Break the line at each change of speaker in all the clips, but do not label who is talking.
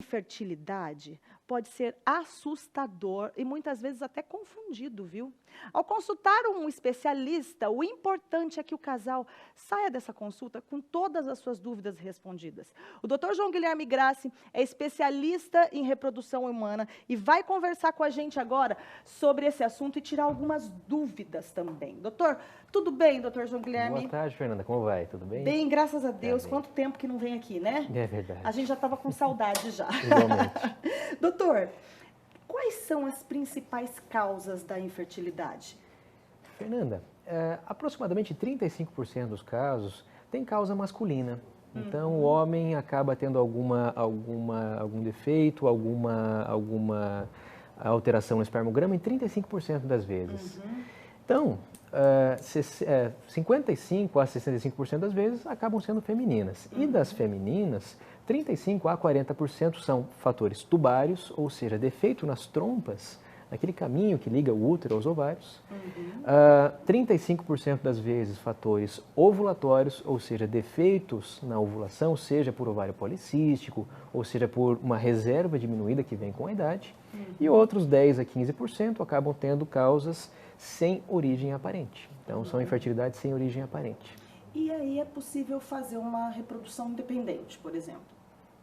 Infertilidade pode ser assustador e muitas vezes até confundido, viu? Ao consultar um especialista, o importante é que o casal saia dessa consulta com todas as suas dúvidas respondidas. O Dr. João Guilherme Grassi é especialista em reprodução humana e vai conversar com a gente agora sobre esse assunto e tirar algumas dúvidas também. Doutor, tudo bem, doutor João Guilherme?
Boa tarde, Fernanda. Como vai? Tudo bem?
Bem, graças a Deus.
Bem.
Quanto tempo que não vem aqui, né?
É verdade.
A gente já estava com saudade já.
Igualmente.
Doutor, quais são as principais causas da infertilidade?
Fernanda, aproximadamente 35% dos casos tem causa masculina. Então, o homem acaba tendo algum defeito, alguma alteração no espermograma em 35% das vezes. Então, 55% a 65% das vezes acabam sendo femininas. E das femininas, 35% a 40% são fatores tubários, ou seja, defeito nas trompas, naquele caminho que liga o útero aos ovários. 35% das vezes fatores ovulatórios, ou seja, defeitos na ovulação, seja por ovário policístico, ou seja por uma reserva diminuída que vem com a idade. E outros 10% a 15% acabam tendo causas sem origem aparente. Então, são infertilidades sem origem aparente.
E aí é possível fazer uma reprodução independente, por exemplo?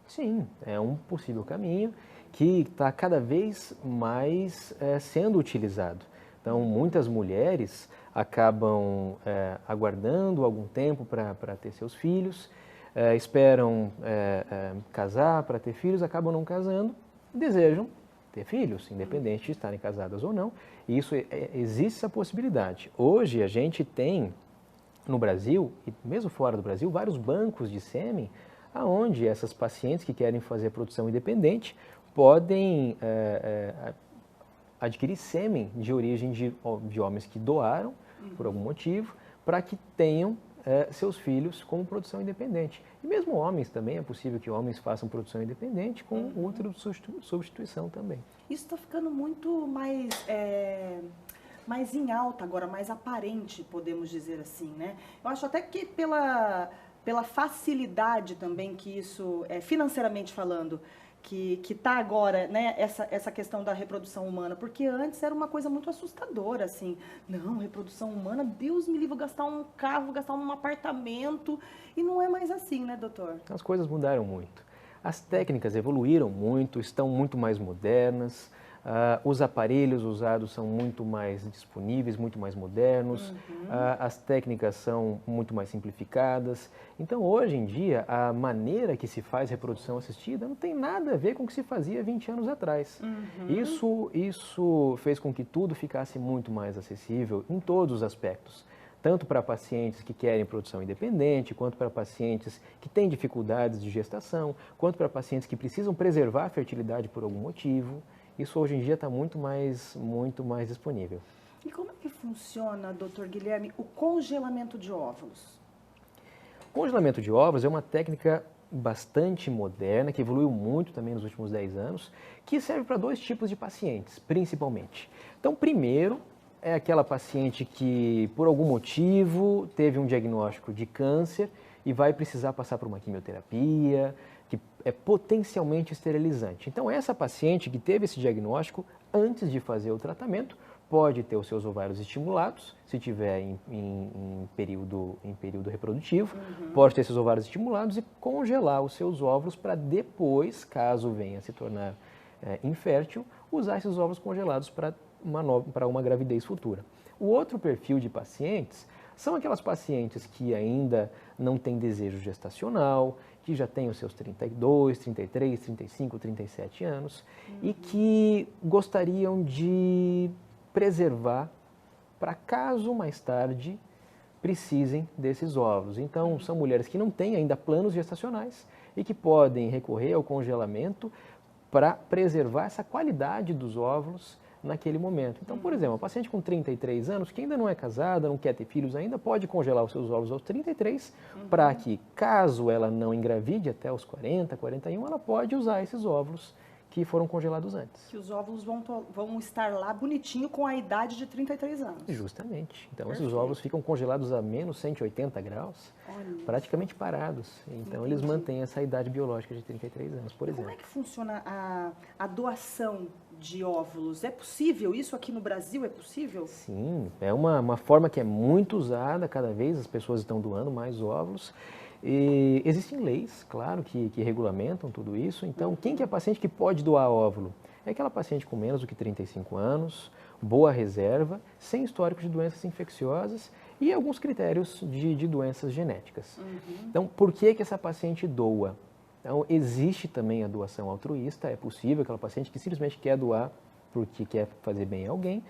Sim, é um possível caminho que está cada vez mais sendo utilizado. Então, muitas mulheres acabam aguardando algum tempo para ter seus filhos, esperam casar para ter filhos, acabam não casando, desejam ter filhos, independente de estarem casadas ou não. E isso existe essa possibilidade. Hoje a gente tem no Brasil, e mesmo fora do Brasil, vários bancos de sêmen, aonde essas pacientes que querem fazer a produção independente podem adquirir sêmen de origem de homens que doaram, por algum motivo, para que tenham seus filhos como produção independente. E mesmo homens também, é possível que homens façam produção independente com útero de substituição também.
Isso está ficando muito mais em alta agora, mais aparente, podemos dizer assim, né? Eu acho até que pela facilidade também que isso, financeiramente falando, que está agora, né, essa questão da reprodução humana, porque antes era uma coisa muito assustadora, assim, não, reprodução humana, Deus me livre, vou gastar um carro, vou gastar um apartamento, e não é mais assim, né, doutor?
As coisas mudaram muito. As técnicas evoluíram muito, estão muito mais modernas, os aparelhos usados são muito mais disponíveis, muito mais modernos, as técnicas são muito mais simplificadas. Então, hoje em dia, a maneira que se faz reprodução assistida não tem nada a ver com o que se fazia 20 anos atrás. Isso fez com que tudo ficasse muito mais acessível em todos os aspectos. Tanto para pacientes que querem produção independente, quanto para pacientes que têm dificuldades de gestação, quanto para pacientes que precisam preservar a fertilidade por algum motivo. Isso hoje em dia está muito mais disponível.
E como é que funciona, doutor Guilherme, o congelamento de óvulos?
O congelamento de óvulos é uma técnica bastante moderna, que evoluiu muito também nos últimos 10 anos, que serve para dois tipos de pacientes, principalmente. Então, primeiro, é aquela paciente que, por algum motivo, teve um diagnóstico de câncer e vai precisar passar por uma quimioterapia, que é potencialmente esterilizante. Então, essa paciente que teve esse diagnóstico, antes de fazer o tratamento, pode ter os seus ovários estimulados, se tiver em período reprodutivo, pode ter seus ovários estimulados e congelar os seus óvulos para depois, caso venha a se tornar infértil, usar esses óvulos congelados para uma gravidez futura. O outro perfil de pacientes são aquelas pacientes que ainda não têm desejo gestacional, que já têm os seus 32, 33, 35, 37 anos e que gostariam de preservar para caso mais tarde precisem desses óvulos. Então, são mulheres que não têm ainda planos gestacionais e que podem recorrer ao congelamento para preservar essa qualidade dos óvulos naquele momento. Então, por exemplo, uma paciente com 33 anos, que ainda não é casada, não quer ter filhos ainda, pode congelar os seus óvulos aos 33, para que, caso ela não engravide até os 40, 41, ela pode usar esses óvulos que foram congelados antes.
Que os óvulos vão estar lá bonitinho com a idade de 33 anos.
Justamente. Então,
Perfeito.
esses óvulos ficam congelados a menos 180 graus,
Olha.
praticamente parados. Então, eles mantêm essa idade biológica de 33 anos, por exemplo.
Como é que funciona a doação de óvulos? É possível? Isso aqui no Brasil é possível?
Sim, é uma forma que é muito usada, cada vez as pessoas estão doando mais óvulos. E existem leis, claro, que regulamentam tudo isso. Então, quem que é paciente que pode doar óvulo? É aquela paciente com menos do que 35 anos, boa reserva, sem histórico de doenças infecciosas e alguns critérios de doenças genéticas. Então, por que essa paciente doa? Então, existe também a doação altruísta, é possível aquela paciente que simplesmente quer doar porque quer fazer bem a alguém,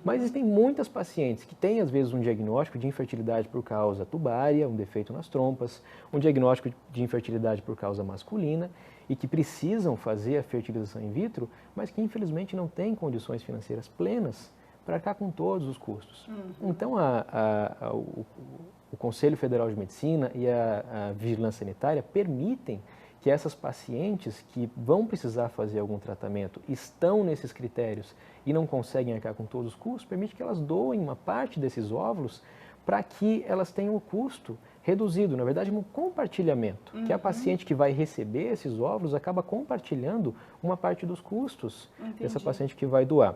mas existem muitas pacientes que têm, às vezes, um diagnóstico de infertilidade por causa tubária, um defeito nas trompas, um diagnóstico de infertilidade por causa masculina e que precisam fazer a fertilização in vitro, mas que, infelizmente, não têm condições financeiras plenas para arcar com todos os custos. Então, o Conselho Federal de Medicina e a Vigilância Sanitária permitem que essas pacientes que vão precisar fazer algum tratamento, estão nesses critérios e não conseguem arcar com todos os custos, permite que elas doem uma parte desses óvulos para que elas tenham o custo reduzido, na verdade um compartilhamento, que a paciente que vai receber esses óvulos acaba compartilhando uma parte dos custos dessa paciente que vai doar.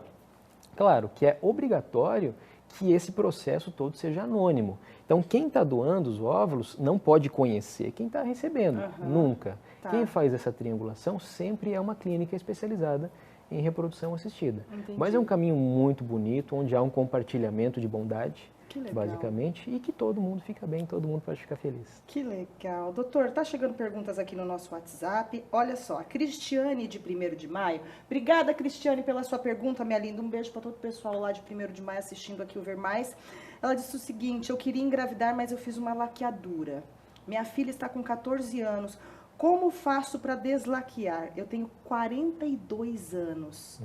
Claro que é obrigatório que esse processo todo seja anônimo. Então, quem está doando os óvulos não pode conhecer quem está recebendo, nunca.
Tá.
Quem faz essa triangulação sempre é uma clínica especializada em reprodução assistida. Mas é um caminho muito bonito, onde há um compartilhamento de bondade, basicamente, e que todo mundo fica bem, todo mundo pode ficar feliz.
Que legal. Doutor, tá chegando perguntas aqui no nosso WhatsApp. Olha só, a Cristiane de 1º de maio. Obrigada, Cristiane, pela sua pergunta, minha linda. Um beijo para todo o pessoal lá de 1º de maio assistindo aqui o Ver Mais. Ela disse o seguinte: eu queria engravidar, mas eu fiz uma laqueadura. Minha filha está com 14 anos. Como faço para deslaquear? Eu tenho 42 anos.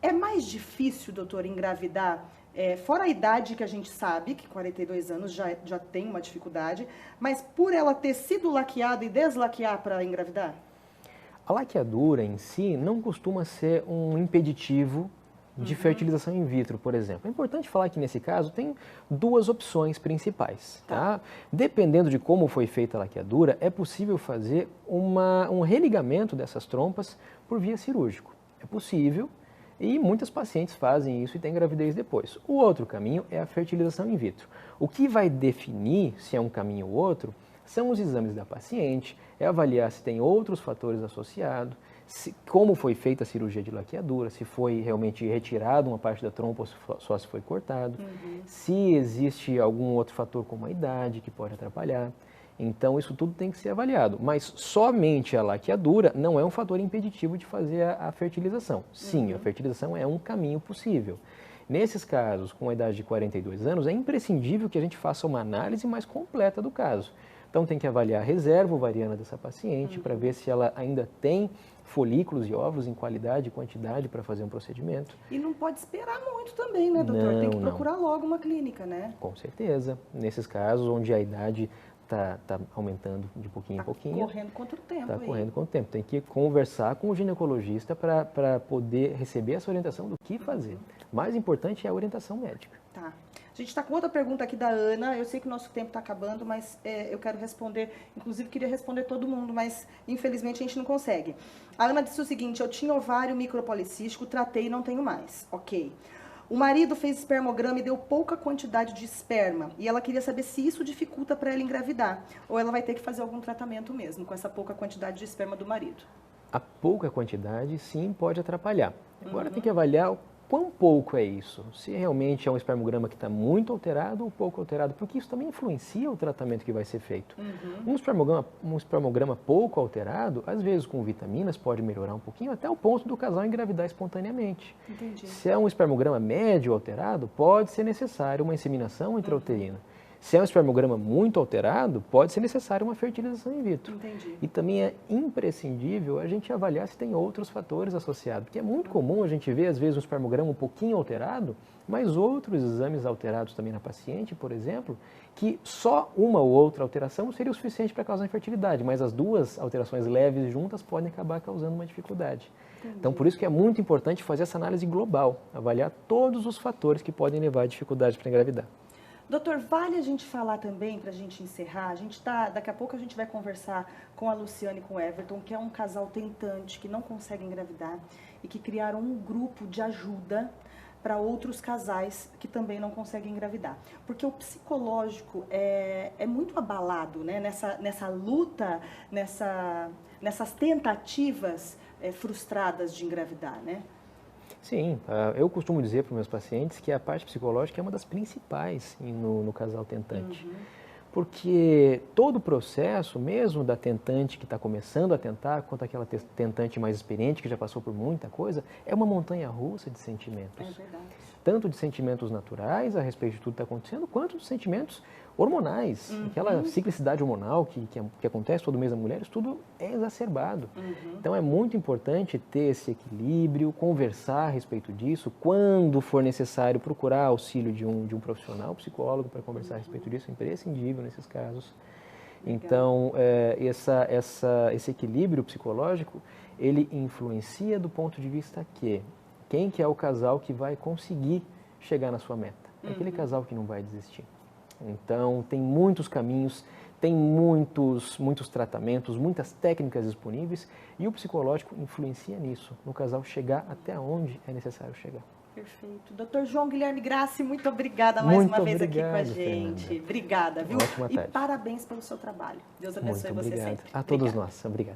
É mais difícil, doutor, engravidar? Fora a idade que a gente sabe, que 42 anos já tem uma dificuldade, mas por ela ter sido laqueada e deslaquear para engravidar?
A laqueadura em si não costuma ser um impeditivo de fertilização in vitro, por exemplo. É importante falar que nesse caso tem duas opções principais. Tá? Dependendo de como foi feita a laqueadura, é possível fazer um religamento dessas trompas por via cirúrgico. É possível. E muitas pacientes fazem isso e têm gravidez depois. O outro caminho é a fertilização in vitro. O que vai definir se é um caminho ou outro são os exames da paciente, é avaliar se tem outros fatores associados, como foi feita a cirurgia de laqueadura, se foi realmente retirada uma parte da trompa ou só se foi cortado, se existe algum outro fator como a idade que pode atrapalhar. Então, isso tudo tem que ser avaliado. Mas somente a laqueadura não é um fator impeditivo de fazer a fertilização. Sim, a fertilização é um caminho possível. Nesses casos, com a idade de 42 anos, é imprescindível que a gente faça uma análise mais completa do caso. Então, tem que avaliar a reserva ovariana dessa paciente para ver se ela ainda tem folículos e óvulos em qualidade e quantidade para fazer um procedimento.
E não pode esperar muito também, né, doutor? Tem que procurar logo uma clínica, né?
Com certeza. Nesses casos onde a idade está aumentando de pouquinho em pouquinho.
Está correndo contra o tempo.
Está correndo contra o tempo. Tem que conversar com o ginecologista para poder receber essa orientação do que fazer. Mais importante é a orientação médica.
Tá. A gente está com outra pergunta aqui da Ana. Eu sei que o nosso tempo está acabando, mas eu quero responder. Inclusive, queria responder todo mundo, mas infelizmente a gente não consegue. A Ana disse o seguinte: eu tinha ovário micropolicístico, tratei e não tenho mais. Ok. O marido fez espermograma e deu pouca quantidade de esperma. E ela queria saber se isso dificulta para ela engravidar. Ou ela vai ter que fazer algum tratamento mesmo com essa pouca quantidade de esperma do marido.
A pouca quantidade, sim, pode atrapalhar. Agora tem que avaliar quão pouco é isso. Se realmente é um espermograma que está muito alterado ou pouco alterado. Porque isso também influencia o tratamento que vai ser feito. Um espermograma pouco alterado, às vezes com vitaminas, pode melhorar um pouquinho, até o ponto do casal engravidar espontaneamente.
Entendi.
Se é um espermograma médio alterado, pode ser necessário uma inseminação intrauterina. Se é um espermograma muito alterado, pode ser necessária uma fertilização in vitro.
Entendi.
E também é imprescindível a gente avaliar se tem outros fatores associados, porque é muito comum a gente ver, às vezes, um espermograma um pouquinho alterado, mas outros exames alterados também na paciente, por exemplo, que só uma ou outra alteração seria o suficiente para causar infertilidade, mas as duas alterações leves juntas podem acabar causando uma dificuldade.
Entendi.
Então, por isso que é muito importante fazer essa análise global, avaliar todos os fatores que podem levar à dificuldade para engravidar.
Doutor, vale a gente falar também, para a gente encerrar, daqui a pouco a gente vai conversar com a Luciane e com o Everton, que é um casal tentante, que não consegue engravidar e que criaram um grupo de ajuda para outros casais que também não conseguem engravidar. Porque o psicológico é muito abalado, né? Nessa luta, nessas tentativas frustradas de engravidar, né?
Sim, eu costumo dizer para os meus pacientes que a parte psicológica é uma das principais no casal tentante.
Uhum.
Porque todo o processo, mesmo da tentante que está começando a tentar, quanto aquela tentante mais experiente, que já passou por muita coisa, é uma montanha-russa de sentimentos.
É verdade.
Tanto de sentimentos naturais a respeito de tudo que está acontecendo, quanto de sentimentos hormonais.
Uhum.
Aquela ciclicidade hormonal que acontece todo mês na mulher, isso tudo é exacerbado.
Uhum.
Então é muito importante ter esse equilíbrio, conversar a respeito disso, quando for necessário procurar auxílio de um profissional, psicólogo, para conversar a respeito disso, é imprescindível nesses casos.
Legal.
Então, esse equilíbrio psicológico, ele influencia do ponto de vista que quem que é o casal que vai conseguir chegar na sua meta? É aquele casal que não vai desistir. Então, tem muitos caminhos, tem muitos tratamentos, muitas técnicas disponíveis e o psicológico influencia nisso, no casal chegar até onde é necessário chegar.
Perfeito. Dr. João Guilherme Grassi, muito obrigada mais uma vez aqui com a gente.
Fernanda.
Obrigada, viu?
Ótima tarde.
E parabéns pelo seu trabalho. Deus abençoe
Muito
você
obrigado.
sempre.
A todos
Obrigada.
nós. Obrigado.